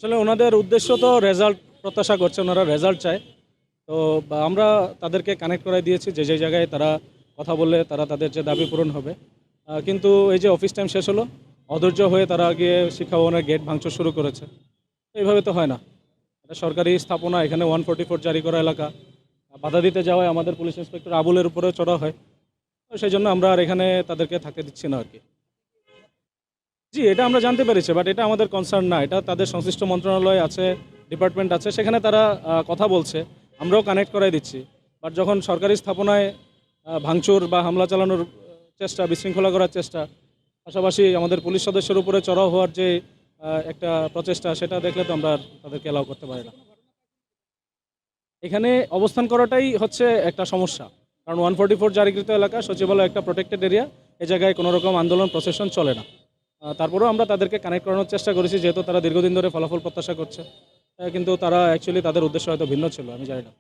আসলে ওনাদের উদ্দেশ্য তো রেজাল্ট প্রত্যাশা করছে, ওনারা রেজাল্ট চায়। তো আমরা তাদেরকে কানেক্ট করাই দিয়েছি যে যে জায়গায় তারা কথা বললে তারা তাদের যে দাবি পূরণ হবে। কিন্তু এই যে অফিস টাইম শেষ হলো, অধৈর্য হয়ে তারা গিয়ে শিক্ষা ভবনের গেট ভাঙচুর শুরু করেছে। এইভাবে তো হয় না, এটা সরকারি স্থাপনা, এখানে 144 জারি করা এলাকা। বাধা দিতে যাওয়ায় আমাদের পুলিশ ইন্সপেক্টর আবুলের উপরেও চড়া হয়। তো সেই জন্য আমরা আর এখানে তাদেরকে থাকতে দিচ্ছি না আর কি। জি, এটা আমরা জানতে পেরেছি, বাট এটা আমাদের কনসার্ন না। এটা তাদের সংশ্লিষ্ট মন্ত্রণালয় আছে, ডিপার্টমেন্ট আছে, সেখানে তারা কথা বলছে, আমরাও কানেক্ট করাই দিচ্ছি। বাট যখন সরকারি স্থাপনায় ভাঙচুর বা হামলা চালানোর চেষ্টা, বিশৃঙ্খলা করার চেষ্টা, পাশাপাশি আমাদের পুলিশ সদস্যের উপরে চড়াও হওয়ার যে একটা প্রচেষ্টা, সেটা দেখলে তো আমরা আর তাদেরকে অ্যালাউ করতে পারি না। এখানে অবস্থান করাটাই হচ্ছে একটা সমস্যা, কারণ 144 জারিকৃত এলাকা, সচিবালয় একটা প্রোটেক্টেড এরিয়া, এ জায়গায় কোনো রকম আন্দোলন প্রসেশন চলে না। তারপরেও আমরা তাদেরকে কানেক্ট করানোর চেষ্টা করেছি, যেহেতু তারা দীর্ঘদিন ধরে ফলাফল প্রত্যাশা করছে। কিন্তু তারা অ্যাকচুয়ালি তাদের উদ্দেশ্য হয়তো ভিন্ন ছিল, আমি জানি না।